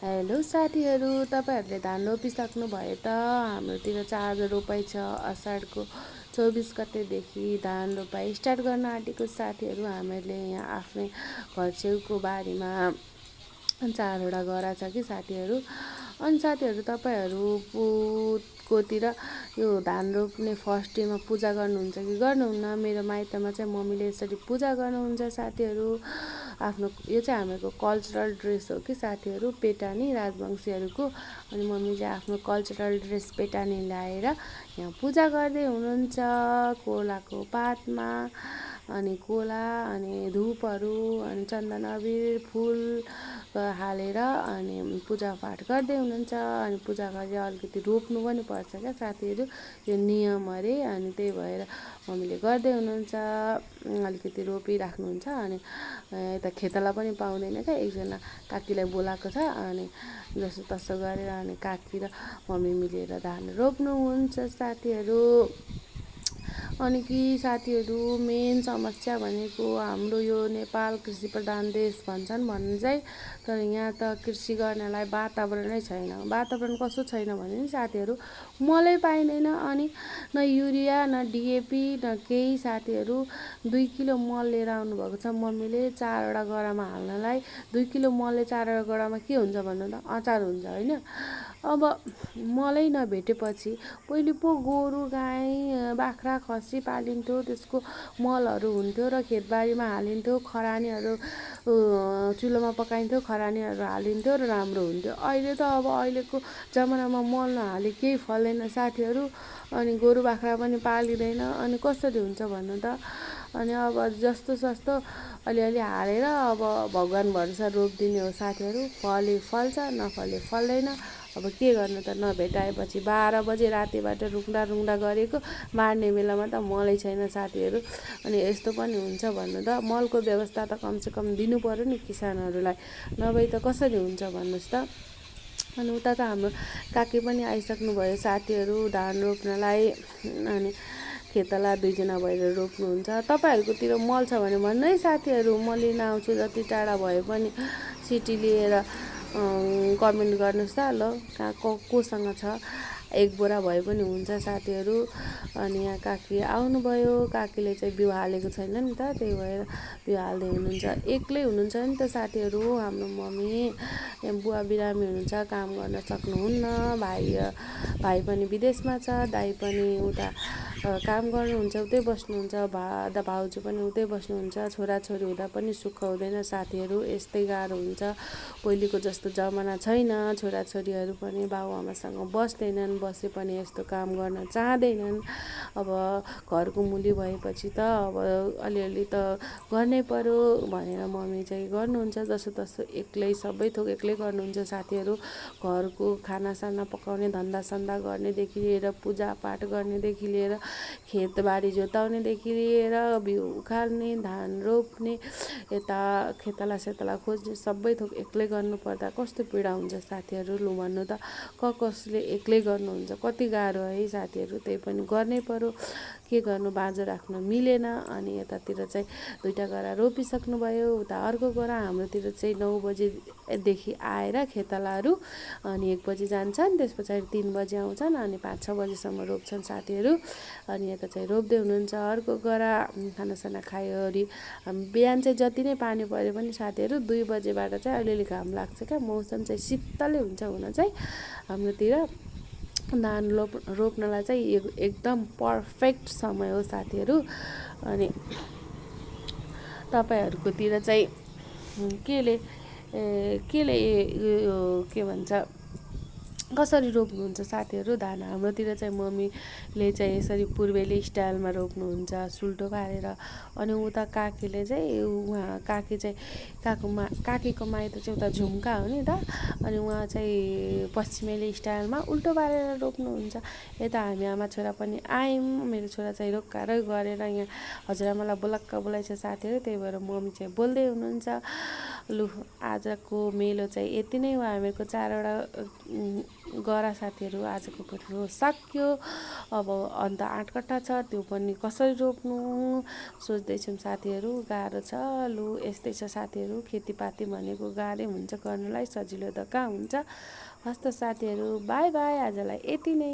Hello साथीहरू, तपाईँहरूले धान रोपिसक्नु भयो त? हाम्रोतिर चाहिँ आज रोपाइ छ। असाढको 24 गतेदेखि धान रोपाइ स्टार्ट गर्न आँटेको साथीहरू। हामीहरूले यहाँ आफ्नै घर छेउको बारीमा 4वटा गरा छ कि साथीहरू। अनि साथीहरू, तपाईँहरूकोतिर यो धान रोप्ने फर्स्ट डेमा पूजा गर्नुहुन्छ कि गर्नुहुन्न? मेरो माइतमा चाहिँ मम्मीले यसरी पूजा गर्नुहुन्छ साथीहरू। आफ्नो यो चाहिँ हामीहरूको कल्चरल ड्रेस हो कि साथीहरू, पेटानी राजवंशीहरूको। अनि मम्मी चाहिँ आफ्नो कल्चरल ड्रेस पेटानी ल्याएर यहाँ पूजा गर्दै हुनुहुन्छ कोलाको पातमा। अनि कोला अनि धुपहरू अनि चन्दन अबिर फुल हालेर अनि पूजापाठ गर्दै हुनुहुन्छ। अनि पूजा गरेर अलिकति रोप्नु पनि पर्छ क्या साथीहरू, यो नियम अरे। अनि त्यही भएर मम्मीले गर्दै हुनुहुन्छ, अलिकति रोपिराख्नुहुन्छ। अनि यता खेताला पनि पाउँदैन क्या, एकजना काकीलाई बोलाएको छ। अनि जसो तसो गरेर अनि काकी र मम्मी मिलेर धान रोप्नुहुन्छ साथीहरू। अनि कि साथीहरू, मेन समस्या भनेको हाम्रो यो नेपाल कृषि प्रधान देश भन्छन् भन्नु चाहिँ, तर यहाँ त कृषि गर्नलाई वातावरणै छैन। वातावरण कस्तो छैन भने नि साथीहरू, मलै पाइँदैन। अनि न युरिया न डिएपी न केही साथीहरू। 2 किलो मल लिएर आउनुभएको छ मम्मीले 4वटा गरामा हाल्नलाई। 2 किलो मलले 4वटा गरामा के हुन्छ भन्नु त? अचार हुन्छ होइन। अब मलै नभेटेपछि पहिले पो गोरु गाई बाख्रा खसी पालिन्थ्यो, त्यसको मलहरू हुन्थ्यो र खेतबारीमा हालिन्थ्यो। खरानीहरू चुलोमा पकाइन्थ्यो, खरानीहरू हालिन्थ्यो र राम्रो हुन्थ्यो। अहिले त अहिलेको जमानामा मल नहाले केही फल्दैन साथीहरू। अनि गोरु बाख्रा पनि पालिँदैन। अनि कसरी हुन्छ भन्नु त? अनि अब जस्तो सस्तो अलिअलि हालेर अब भगवान् भरोसा रोपिदिने हो साथीहरू। फले फल्छ, नफले फल्दैन। अब के गर्नु त? नभेटाएपछि 12 बजे रातिबाट रुङ्दा गरेको, मार्ने बेलामा त मलै छैन साथीहरू। अनि यस्तो पनि हुन्छ भन्नु त? मलको व्यवस्था त कमसेकम दिनु पर्यो नि किसानहरूलाई, नभए त कसरी हुन्छ भन्नुहोस् त? अनि उता त हाम्रो काकी पनि आइसक्नु भयो साथीहरू धान रोप्नलाई। अनि खेतला 2जना भएर रोप्नुहुन्छ। तपाईँहरूकोतिर मल छ भने भन्नु है साथीहरू, म लिन आउँछु। जति टाढा भए पनि सिटी लिएर कमेन्ट गर्नुहोस् त ल, कहाँ कोसँग छ। 1 बोरा भए पनि हुन्छ साथीहरू। अनि यहाँ काकी आउनुभयो। काकीले चाहिँ बिउ हालेको छैन नि त, त्यही भएर बिउ हाल्दै हुनुहुन्छ। एक्लै हुनुहुन्छ नि त साथीहरू हाम्रो मम्मी। बुवा बिरामी हुनुहुन्छ, काम गर्न सक्नुहुन्न। भाइ पनि विदेशमा छ, दाइ पनि उता काम गर्नुहुन्छ, उतै बस्नुहुन्छ। भाउजू पनि उतै बस्नुहुन्छ। छोराछोरी हुँदा पनि सुख हुँदैन साथीहरू, यस्तै गाह्रो हुन्छ। पहिलेको जस्तो जमाना छैन। छोराछोरीहरू पनि बाबुआमासँग बस्दैनन्, बसे पनि यस्तो काम गर्न चाहँदैनन्। अब घरको मुली भएपछि त अब अलिअलि त गर्नै पर्यो भनेर मम्मी चाहिँ गर्नुहुन्छ जसो तसो। एक्लै सबै थोक एक्लै गर्नुहुन्छ साथीहरू। घरको खानासाना पकाउने, धन्दासन्दा गर्नेदेखि लिएर पूजापाठ गर्नेदेखि लिएर खेतबारी जोताउनेदेखि लिएर बिउ उखाल्ने, धान रोप्ने, यता खेतला सेतला खोज्ने सबै थोक एक्लै गर्नुपर्दा कस्तो पीडा हुन्छ साथीहरू, लु भन्नु त? कसले एक्लै गर्नुहुन्छ? कति गाह्रो है साथीहरू। त्यही पनि गर्नै पर्यो, के गर्नु, बाँझो राख्न मिलेन। अनि यतातिर चाहिँ 2टा गरा रोपिसक्नुभयो। उता अर्को गरा हाम्रोतिर चाहिँ 9 बजेदेखि आएर खेतलाहरू अनि 1 बजी जान्छन्। त्यस पछाडि 3 बजी आउँछन् अनि 5-6 बजीसम्म रोप्छन् साथीहरू। अनि यता चाहिँ रोप्दै हुनुहुन्छ। अर्को गरा खानासाना खायोरी बिहान चाहिँ जति नै पानी परे पनि साथीहरू 2 बजेबाट चाहिँ अलिअलि घाम लाग्छ क्या, मौसम चाहिँ शीतलै हुन्छ हुन चाहिँ हाम्रोतिर। धान रोप्नलाई चाहिँ एकदम पर्फेक्ट समय हो साथीहरू। अनि तपाईँहरूकोतिर चाहिँ केले यो के भन्छ, कसरी रोप्नुहुन्छ साथीहरू धान? हाम्रोतिर चाहिँ मम्मीले चाहिँ यसरी पूर्वेली स्टाइलमा रोप्नुहुन्छ, सुल्टो पारेर। अनि उता काकीले चाहिँ काकीको माइत चाहिँ उता झुम्का हो नि त। अनि उहाँ चाहिँ पश्चिमेली स्टाइलमा उल्टो पारेर रोप्नुहुन्छ। यता हामी आमा छोरा पनि आयौँ। मेरो छोरा चाहिँ रोक्कारै गरेर यहाँ हजुरआमालाई बोलाक्क बोलाइछ साथीहरू, त्यही भएर मम्मी चाहिँ बोल्दै हुनुहुन्छ। लु, आजको मेलो चाहिँ यति नै हो। हामीहरूको 4वटा गर साथीहरू, आजको कुरो सकियो। अब अन्त 8 कट्ठा छ, त्यो पनि कसरी रोप्नु सोच्दैछौँ साथीहरू। गाह्रो छ, लु यस्तै छ साथीहरू। खेतीपाती भनेको गाह्रै हुन्छ गर्नलाई, सजिलो त कहाँ हुन्छ। हस् त साथीहरू, बाई बाई, आजलाई यति नै।